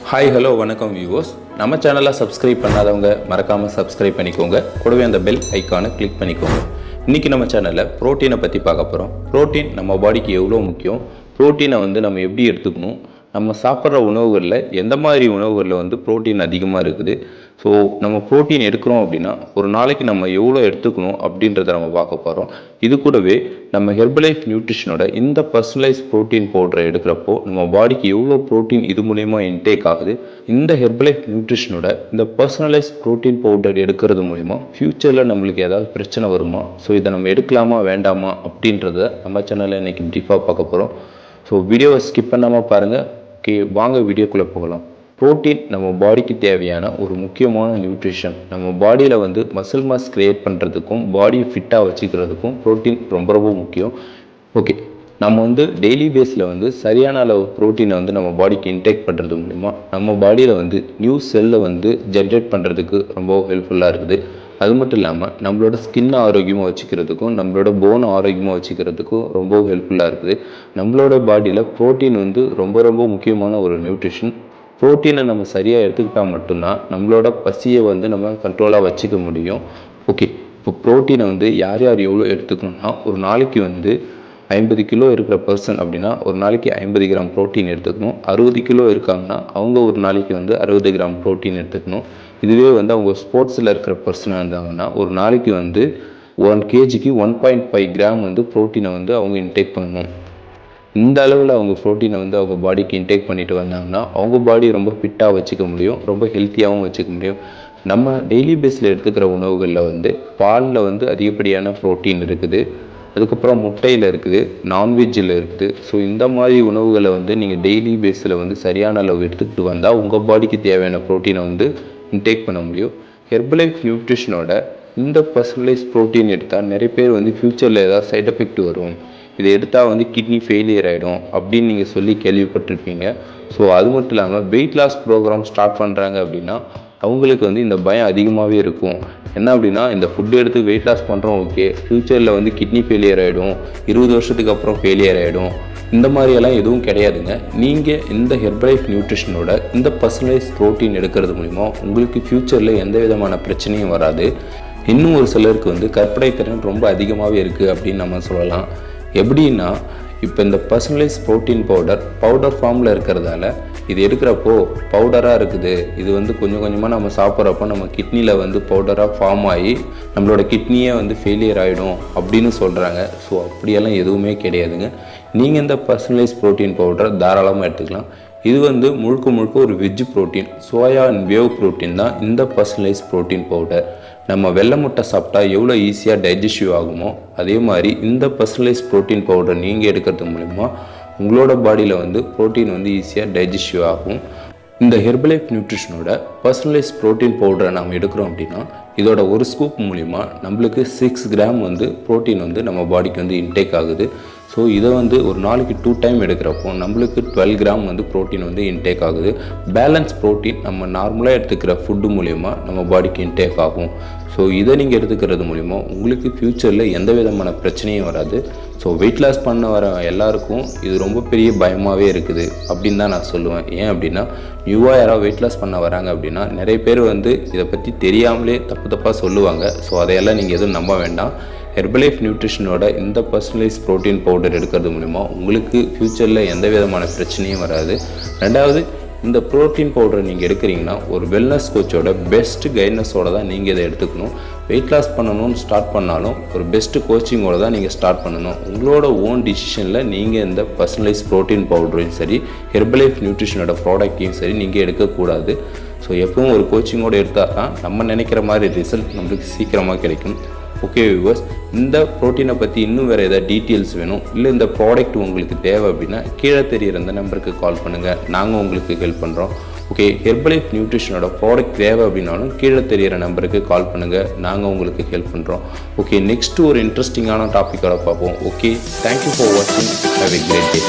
Hi hello வணக்கம் viewers. நம்ம சேனலை சப்ஸ்கிரைப் பண்ணாதவங்க மறக்காமல் சப்ஸ்கிரைப் பண்ணிக்கோங்க. கூடவே அந்த பெல் ஐக்கானை கிளிக் பண்ணிக்கோங்க. இன்றைக்கி நம்ம சேனலில் ப்ரோட்டீனை பற்றி பார்க்க போகிறோம். ப்ரோட்டீன் நம்ம பாடிக்கு எவ்வளோ முக்கியம், ப்ரோட்டீனை நம்ம எப்படி எடுத்துக்கணும், நம்ம சாப்பிட்ற உணவுகளில் எந்த மாதிரி உணவுகளில் ப்ரோட்டீன் அதிகமாக இருக்குது, ஸோ நம்ம ப்ரோட்டீன் எடுக்கிறோம் அப்படின்னா ஒரு நாளைக்கு நம்ம எவ்வளோ எடுத்துக்கணும் அப்படின்றத நம்ம பார்க்க போகிறோம். இது கூடவே நம்ம ஹெர்பலைஃப் நியூட்ரிஷனோட இந்த பர்சனலைஸ் ப்ரோட்டீன் பவுடரை எடுக்கிறப்போ நம்ம பாடிக்கு எவ்வளோ ப்ரோட்டீன் இது மூலயமா இன்டேக் ஆகுது, இந்த ஹெர்பலைஃப் நியூட்ரிஷனோட இந்த பர்சனலைஸ் ப்ரோட்டீன் பவுடர் எடுக்கிறது மூலிமா ஃப்யூச்சரில் நம்மளுக்கு ஏதாவது பிரச்சனை வருமா, ஸோ இதை நம்ம எடுக்கலாமா வேண்டாமா அப்படின்றத நம்ம சேனலில் இன்றைக்கி ப்ரீஃபாக பார்க்க போகிறோம். ஸோ வீடியோவை ஸ்கிப் பண்ணாமல் பாருங்கள். ஓகே, வாங்க வீடியோக்குள்ளே போகலாம். ப்ரோட்டீன் நம்ம பாடிக்கு தேவையான ஒரு முக்கியமான நியூட்ரிஷன். நம்ம பாடியில் மசில் மாஸ் க்ரியேட் பண்ணுறதுக்கும் பாடியை ஃபிட்டாக வச்சுக்கிறதுக்கும் ப்ரோட்டீன் ரொம்ப ரொம்ப முக்கியம். ஓகே, நம்ம டெய்லி பேஸில் சரியான அளவு ப்ரோட்டீனை நம்ம பாடிக்கு இன்டேக் பண்ணுறது மூலிமா நம்ம பாடியில் நியூ செல்லை ஜென்ரேட் பண்ணுறதுக்கு ரொம்ப ஹெல்ப்ஃபுல்லாக இருக்குது. அது மட்டும் இல்லாமல் நம்மளோட ஸ்கின்னை ஆரோக்கியமாக வச்சுக்கிறதுக்கும் நம்மளோட போனை ஆரோக்கியமாக வச்சுக்கிறதுக்கும் ரொம்ப ஹெல்ப்ஃபுல்லாக இருக்குது. நம்மளோட பாடியில் ப்ரோட்டீன் ரொம்ப ரொம்ப முக்கியமான ஒரு நியூட்ரிஷன். ப்ரோட்டீனை நம்ம சரியாக எடுத்துக்கிட்டால் மட்டும்தான் நம்மளோட பசியை நம்ம கண்ட்ரோலாக வச்சுக்க முடியும். ஓகே, இப்போ ப்ரோட்டீனை யார் யார் எவ்வளோ எடுத்துக்கணும்னா, ஒரு நாளைக்கு 50 கிலோ இருக்கிற பர்சன் அப்படின்னா ஒரு நாளைக்கு 50 கிராம் ப்ரோட்டீன் எடுத்துக்கணும். 60 கிலோ இருக்காங்கன்னா அவங்க ஒரு நாளைக்கு 60 கிராம் ப்ரோட்டீன் எடுத்துக்கணும். இதுவே அவங்க ஸ்போர்ட்ஸில் இருக்கிற பர்சனாக இருந்தாங்கன்னா ஒரு நாளைக்கு 1 kgக்கு 1.5 கிராம் ப்ரோட்டீனை அவங்க இன்டேக் பண்ணணும். இந்த அளவில் அவங்க ப்ரோட்டீனை அவங்க பாடிக்கு இன்டேக் பண்ணிட்டு வந்தாங்கன்னா அவங்க பாடி ரொம்ப ஃபிட்டாக வச்சுக்க முடியும், ரொம்ப ஹெல்த்தியாகவும் வச்சுக்க முடியும். நம்ம டெய்லி பேஸில் எடுத்துக்கிற உணவுகளில் பாலில் அதிகப்படியான ப்ரோட்டீன் இருக்குது, அதுக்கப்புறம் முட்டையில் இருக்குது, நான்வெஜ்ஜில் இருக்குது. ஸோ இந்த மாதிரி உணவுகளை நீங்கள் டெய்லி பேஸில் சரியான அளவு எடுத்துக்கிட்டு வந்தால் உங்கள் பாடிக்கு தேவையான ப்ரோட்டீனை இன்டேக் பண்ண முடியும். ஹெர்பலைஃப் நியூட்ரிஷனோட இந்த பர்சனலைஸ் ப்ரோட்டீன் எடுத்தால் நிறைய பேர் ஃப்யூச்சரில் ஏதாவது சைட் எஃபெக்ட் வரும், இதை எடுத்தால் கிட்னி ஃபெயிலியர் ஆகிடும் அப்படின்னு நீங்கள் சொல்லி கேள்விப்பட்டிருப்பீங்க. ஸோ அது மட்டும் இல்லாமல் வெயிட் லாஸ் ப்ரோக்ராம் ஸ்டார்ட் பண்ணுறாங்க அப்படின்னா அவங்களுக்கு இந்த பயம் அதிகமாகவே இருக்கும். என்ன அப்படின்னா, இந்த ஃபுட்டு எடுத்து வெயிட் லாஸ் பண்ணுறோம், ஓகே, ஃப்யூச்சரில் கிட்னி ஃபெயிலியர் ஆகிடும், 20 வருஷத்துக்கு அப்புறம் ஃபெயிலியர் ஆகிடும், இந்த மாதிரியெல்லாம் எதுவும் கிடையாதுங்க. நீங்கள் இந்த ஹெர்பலைஃப் நியூட்ரிஷனோட இந்த பர்சனலைஸ் ப்ரோட்டீன் எடுக்கிறது மூலிமா உங்களுக்கு ஃப்யூச்சரில் எந்த விதமான பிரச்சனையும் வராது. இன்னும் ஒரு சிலருக்கு கற்பனை திறன் ரொம்ப அதிகமாகவே இருக்குது அப்படின்னு நம்ம சொல்லலாம். எப்படின்னா, இப்போ இந்த பர்சனலைஸ் ப்ரோட்டீன் பவுடர் ஃபார்மில் இருக்கிறதால இது எடுக்கிறப்போ பவுடராக இருக்குது, இது கொஞ்சம் கொஞ்சமாக நம்ம சாப்பிட்றப்போ நம்ம கிட்னியில் பவுடராக ஃபார்ம் ஆகி நம்மளோட கிட்னியே ஃபெயிலியர் ஆகிடும் அப்படின்னு சொல்கிறாங்க. ஸோ அப்படியெல்லாம் எதுவுமே கிடையாதுங்க. நீங்கள் இந்த பர்சனலைஸ் ப்ரோட்டீன் பவுடரை தாராளமாக எடுத்துக்கலாம். இது முழுக்க முழுக்க ஒரு veg protein, soya and wave protein தான் இந்த பர்சனலைஸ் ப்ரோட்டீன் பவுடர். நம்ம வெள்ளை முட்டை சாப்பிட்டா எவ்வளோ ஈஸியாக டைஜஸ்டிவ் ஆகுமோ அதே மாதிரி இந்த பர்சனலைஸ் ப்ரோட்டீன் பவுடர் நீங்கள் எடுக்கிறது மூலிமா உங்களோட பாடியில் ப்ரோட்டீன் ஈஸியாக டைஜஸ்டிவ் ஆகும். இந்த ஹெர்பலைஃப் நியூட்ரிஷனோட பர்சனலைஸ் ப்ரோட்டீன் பவுடரை நம்ம எடுக்கிறோம் அப்படின்னா இதோட ஒரு ஸ்கூப் மூலிமா நம்மளுக்கு 6 கிராம் ப்ரோட்டீன் நம்ம பாடிக்கு இன்டேக் ஆகுது. ஸோ இதை ஒரு நாளைக்கு 2 டைம் எடுக்கிறப்போ நம்மளுக்கு 12 கிராம் ப்ரோட்டீன் இன்டேக் ஆகுது. பேலன்ஸ் ப்ரோட்டீன் நம்ம நார்மலாக எடுத்துக்கிற ஃபுட்டு மூலிமா நம்ம பாடிக்கு இன்டேக் ஆகும். ஸோ இதை நீங்கள் எடுத்துக்கிறது மூலிமா உங்களுக்கு ஃப்யூச்சரில் எந்த விதமான பிரச்சனையும் வராது. ஸோ வெயிட் லாஸ் பண்ண வர எல்லாருக்கும் இது ரொம்ப பெரிய பயமாகவே இருக்குது அப்படின்னு தான் நான் சொல்லுவேன். ஏன் அப்படின்னா, நியூவாக யாராவது வெயிட் லாஸ் பண்ண வராங்க அப்படின்னா நிறைய பேர் இதை பற்றி தெரியாமலே தப்பாக சொல்லுவாங்க. ஸோ அதையெல்லாம் நீங்கள் எதுவும் நம்ப வேண்டாம். ஹெர்பலைஃப் நியூட்ரிஷனோட இந்த பர்சனலைஸ் ப்ரோட்டீன் பவுடர் எடுக்கிறது மூலிமா உங்களுக்கு ஃப்யூச்சரில் எந்த விதமான பிரச்சனையும் வராது. ரெண்டாவது, இந்த ப்ரோட்டீன் பவுடரை நீங்கள் எடுக்கிறீங்கன்னா ஒரு வெல்னஸ் கோச்சோட பெஸ்ட் கைட்னஸோடு தான் நீங்கள் இதை எடுத்துக்கணும். வெயிட் லாஸ் பண்ணணும்னு ஸ்டார்ட் பண்ணாலும் ஒரு பெஸ்ட்டு கோச்சிங்கோடு தான் நீங்கள் ஸ்டார்ட் பண்ணணும். உங்களோட ஓன் டிசிஷனில் நீங்கள் இந்த பர்சனலைஸ் ப்ரோட்டீன் பவுடரையும் சரி ஹெர்பலைஃப் நியூட்ரிஷனோட ப்ராடக்ட்டையும் சரி நீங்கள் எடுக்கக்கூடாது. ஸோ எப்பவும் ஒரு கோச்சிங்கோடு எடுத்தால் தான் நம்ம நினைக்கிற மாதிரி ரிசல்ட் நம்மளுக்கு சீக்கிரமாக கிடைக்கும். ஓகே வியூவர்ஸ், இந்த ப்ரோட்டீனை பற்றி இன்னும் வேறு ஏதாவது டீட்டெயில்ஸ் வேணும், இல்லை இந்த ப்ராடக்ட் உங்களுக்கு தேவை அப்படின்னா கீழே தெரிகிற இந்த நம்பருக்கு கால் பண்ணுங்கள், நாங்கள் உங்களுக்கு ஹெல்ப் பண்ணுறோம். ஓகே, ஹெர்பலைஃப் நியூட்ரிஷனோட ப்ராடக்ட் தேவை அப்படின்னாலும் கீழே தெரிகிற நம்பருக்கு கால் பண்ணுங்கள், நாங்கள் உங்களுக்கு ஹெல்ப் பண்ணுறோம். ஓகே, நெக்ஸ்ட்டு ஒரு இன்ட்ரெஸ்டிங்கான டாப்பிக்கோட பார்ப்போம். ஓகே, தேங்க்யூ ஃபார் வாட்சிங். Have a great day.